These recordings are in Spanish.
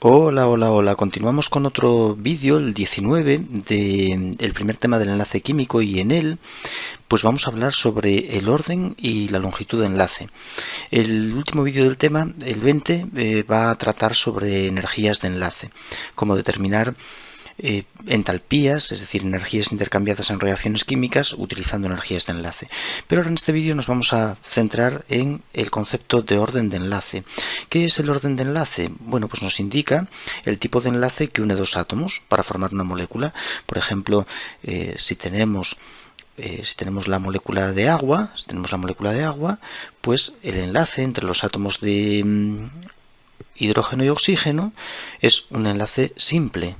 Hola, hola, hola. Continuamos con otro vídeo, el 19, del primer tema del enlace químico, y en él pues vamos a hablar sobre el orden y la longitud de enlace. El último vídeo del tema, el 20, va a tratar sobre energías de enlace, cómo determinar entalpías, es decir, energías intercambiadas en reacciones químicas utilizando energías de enlace. Pero ahora en este vídeo nos vamos a centrar en el concepto de orden de enlace. ¿Qué es el orden de enlace? Bueno, pues nos indica el tipo de enlace que une dos átomos para formar una molécula. Por ejemplo, si tenemos la molécula de agua, pues el enlace entre los átomos de hidrógeno y oxígeno es un enlace simple.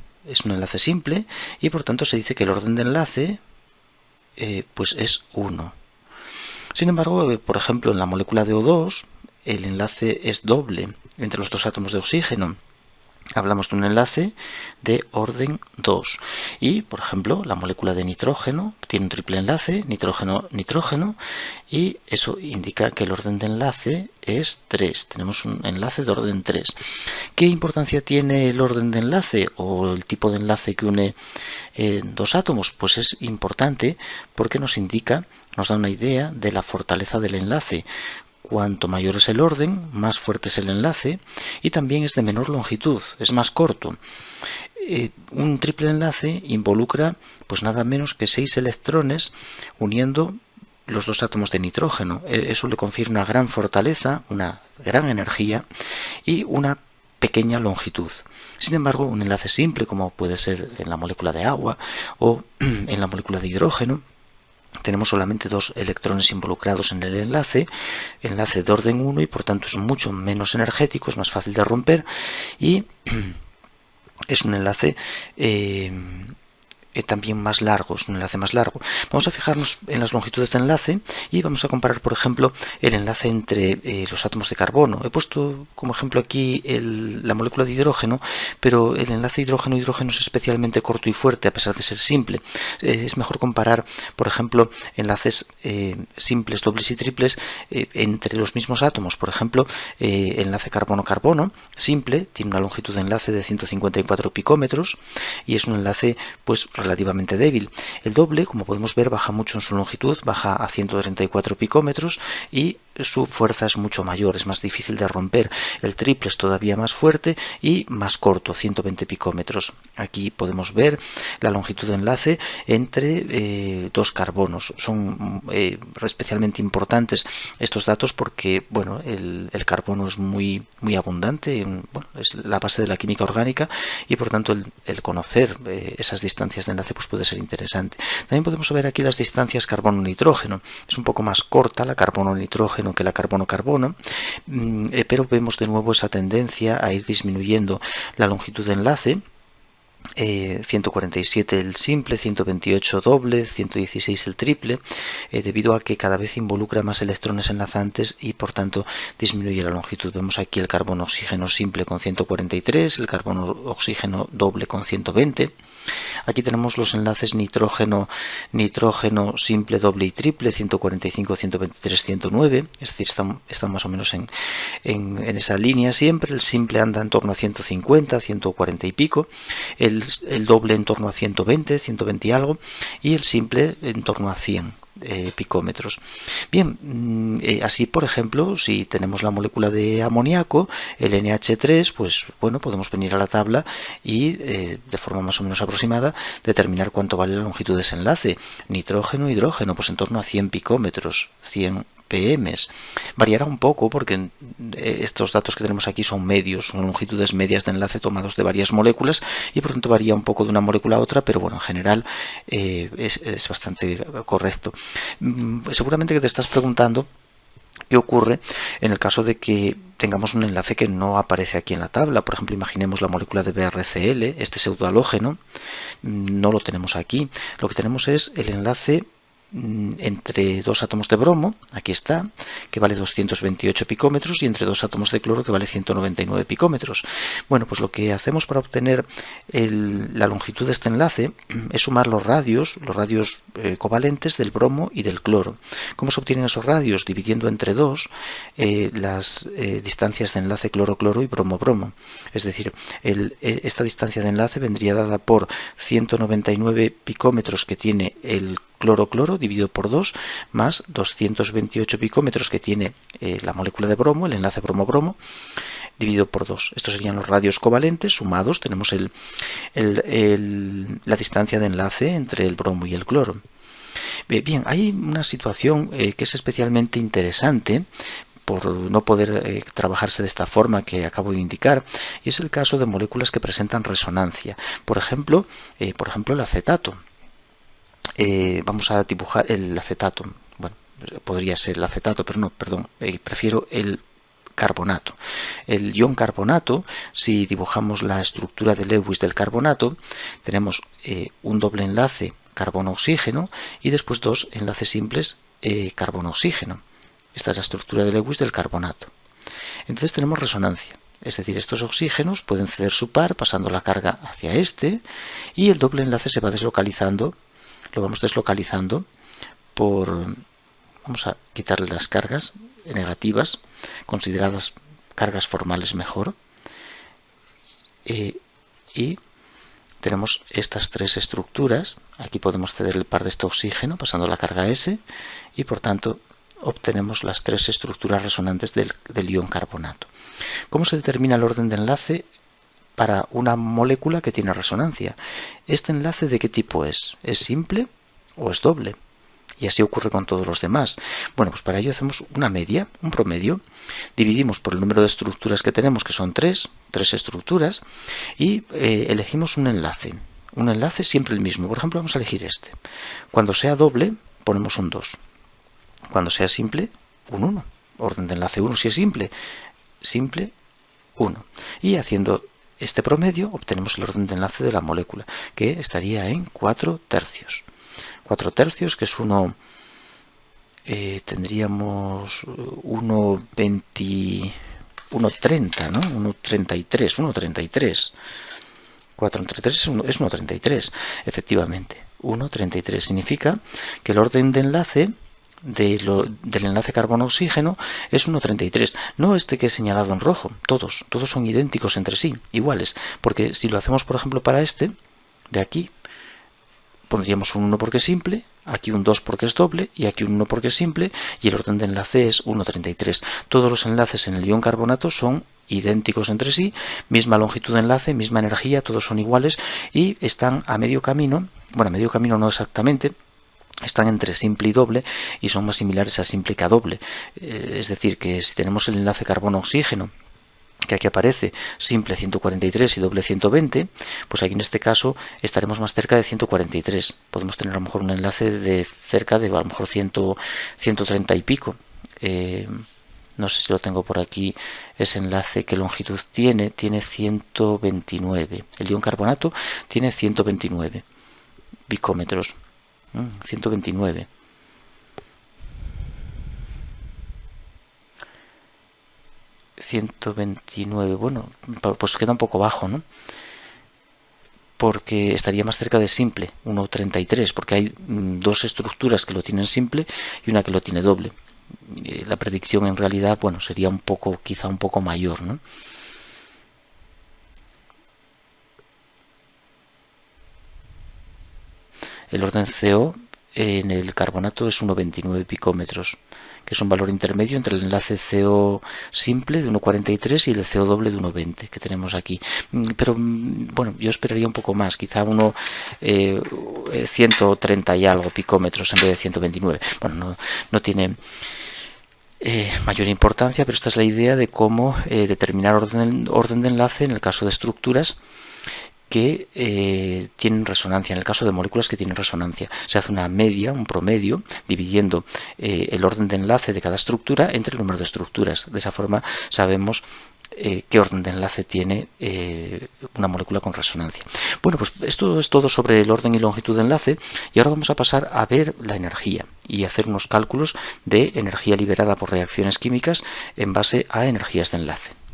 Y por tanto se dice que el orden de enlace pues es 1. Sin embargo, por ejemplo, en la molécula de O2 el enlace es doble entre los dos átomos de oxígeno. Hablamos de un enlace de orden 2. Y, por ejemplo, la molécula de nitrógeno tiene un triple enlace, nitrógeno-nitrógeno, y eso indica que el orden de enlace es 3. Tenemos un enlace de orden 3. ¿Qué importancia tiene el orden de enlace o el tipo de enlace que une dos átomos? Pues es importante porque nos da una idea de la fortaleza del enlace. Cuanto mayor es el orden, más fuerte es el enlace, y también es de menor longitud, es más corto. Un triple enlace involucra pues nada menos que 6 electrones uniendo los dos átomos de nitrógeno. Eso le confiere una gran fortaleza, una gran energía y una pequeña longitud. Sin embargo, un enlace simple, como puede ser en la molécula de agua o en la molécula de hidrógeno, tenemos solamente 2 electrones involucrados en el enlace de orden 1, y por tanto es mucho menos energético, es más fácil de romper y es un enlace también más largo, Vamos a fijarnos en las longitudes de enlace y vamos a comparar, por ejemplo, el enlace entre los átomos de carbono. He puesto como ejemplo aquí la molécula de hidrógeno, pero el enlace hidrógeno-hidrógeno es especialmente corto y fuerte a pesar de ser simple. Es mejor comparar, por ejemplo, enlaces simples, dobles y triples entre los mismos átomos. Por ejemplo, el enlace carbono-carbono simple tiene una longitud de enlace de 154 picómetros y es un enlace pues relativamente débil. El doble, como podemos ver, baja mucho en su longitud, baja a 134 picómetros y su fuerza es mucho mayor, es más difícil de romper. El triple es todavía más fuerte y más corto, 120 picómetros. Aquí podemos ver la longitud de enlace entre dos carbonos. Son especialmente importantes estos datos porque bueno, el carbono es muy abundante, es la base de la química orgánica, y por tanto el conocer esas distancias de enlace pues puede ser interesante. También podemos ver aquí las distancias carbono-nitrógeno. Es un poco más corta la carbono-nitrógeno que la carbono-carbono, pero vemos de nuevo esa tendencia a ir disminuyendo la longitud de enlace. 147 el simple, 128 doble, 116 el triple, debido a que cada vez involucra más electrones enlazantes y por tanto disminuye la longitud. Vemos aquí el carbono-oxígeno simple con 143, el carbono-oxígeno doble con 120. Aquí tenemos los enlaces nitrógeno simple, doble y triple, 145, 123, 109, es decir, están más o menos en esa línea siempre. El simple anda en torno a 150, 140 y pico, el doble en torno a 120, 120 y algo, y el simple en torno a 100 picómetros. Bien, así por ejemplo, si tenemos la molécula de amoníaco, el NH3, pues bueno, podemos venir a la tabla y de forma más o menos aproximada determinar cuánto vale la longitud de ese enlace. Nitrógeno-hidrógeno, pues en torno a 100 picómetros, 100 PMs. Variará un poco porque estos datos que tenemos aquí son medios, son longitudes medias de enlace tomados de varias moléculas y por tanto varía un poco de una molécula a otra, pero bueno, en general es bastante correcto. Seguramente que te estás preguntando qué ocurre en el caso de que tengamos un enlace que no aparece aquí en la tabla. Por ejemplo, imaginemos la molécula de BRCl, este pseudohalógeno, no lo tenemos aquí. Lo que tenemos es el enlace entre dos átomos de bromo, aquí está, que vale 228 picómetros, y entre dos átomos de cloro, que vale 199 picómetros. Bueno, pues lo que hacemos para obtener la longitud de este enlace es sumar los radios covalentes del bromo y del cloro. ¿Cómo se obtienen esos radios? Dividiendo entre dos las distancias de enlace cloro-cloro y bromo-bromo. Es decir, esta distancia de enlace vendría dada por 199 picómetros que tiene el cloro-cloro dividido por 2 más 228 picómetros que tiene la molécula de bromo, el enlace bromo-bromo, dividido por 2. Estos serían los radios covalentes sumados. Tenemos la distancia de enlace entre el bromo y el cloro. Bien, hay una situación que es especialmente interesante por no poder trabajarse de esta forma que acabo de indicar, y es el caso de moléculas que presentan resonancia. Por ejemplo, el acetato. Vamos a dibujar el acetato. Bueno, podría ser el acetato, pero no, perdón, prefiero el carbonato. El ion carbonato, si dibujamos la estructura de Lewis del carbonato, tenemos un doble enlace carbono-oxígeno y después dos enlaces simples carbono-oxígeno. Esta es la estructura de Lewis del carbonato. Entonces tenemos resonancia. Es decir, estos oxígenos pueden ceder su par pasando la carga hacia este, y el doble enlace se va deslocalizando. Lo vamos deslocalizando vamos a quitarle las cargas negativas, consideradas cargas formales mejor, y tenemos estas tres estructuras. Aquí podemos ceder el par de este oxígeno pasando la carga S, y por tanto obtenemos las tres estructuras resonantes del ion carbonato. ¿Cómo se determina el orden de enlace para una molécula que tiene resonancia? ¿Este enlace de qué tipo es? ¿Es simple o es doble? Y así ocurre con todos los demás. Bueno, pues para ello hacemos una media, un promedio. Dividimos por el número de estructuras que tenemos, que son tres estructuras, y elegimos un enlace. Un enlace siempre el mismo. Por ejemplo, vamos a elegir este. Cuando sea doble, ponemos un 2. Cuando sea simple, un 1. Orden de enlace 1 si es simple. Simple, 1. Y haciendo este promedio obtenemos el orden de enlace de la molécula, que estaría en 4 tercios. 4 tercios, que es tendríamos 1,30, ¿no? 1,33. 4 entre 3 es 1,33, efectivamente. 1,33 significa que el orden de enlace del enlace carbono-oxígeno es 1,33. No este que he señalado en rojo, todos son idénticos entre sí, iguales, porque si lo hacemos, por ejemplo, para este de aquí, pondríamos un 1 porque es simple, aquí un 2 porque es doble, y aquí un 1 porque es simple, y el orden de enlace es 1,33. Todos los enlaces en el ion carbonato son idénticos entre sí, misma longitud de enlace, misma energía, todos son iguales, y están a medio camino. Bueno, a medio camino no exactamente, están entre simple y doble, y son más similares a simple que a doble. Es decir, que si tenemos el enlace carbono-oxígeno, que aquí aparece simple 143 y doble 120, pues aquí en este caso estaremos más cerca de 143. Podemos tener a lo mejor un enlace de cerca de a lo mejor 130 y pico. No sé si lo tengo por aquí. Ese enlace, ¿qué longitud tiene? Tiene 129. El ion carbonato tiene 129 picómetros. 129. Bueno, pues queda un poco bajo, ¿no? Porque estaría más cerca de simple, 1,33, porque hay dos estructuras que lo tienen simple y una que lo tiene doble. La predicción en realidad, bueno, sería quizá un poco mayor, ¿no? El orden CO en el carbonato es 1,29 picómetros, que es un valor intermedio entre el enlace CO simple de 1,43 y el CO doble de 1,20 que tenemos aquí. Pero bueno, yo esperaría un poco más, quizá 130 y algo picómetros en vez de 129. Bueno, no tiene mayor importancia, pero esta es la idea de cómo determinar orden de enlace en el caso de estructuras que tienen resonancia. En el caso de moléculas que tienen resonancia, se hace una media, un promedio, dividiendo el orden de enlace de cada estructura entre el número de estructuras. De esa forma sabemos qué orden de enlace tiene una molécula con resonancia. Bueno, pues esto es todo sobre el orden y longitud de enlace, y ahora vamos a pasar a ver la energía. y hacer unos cálculos de energía liberada por reacciones químicas en base a energías de enlace.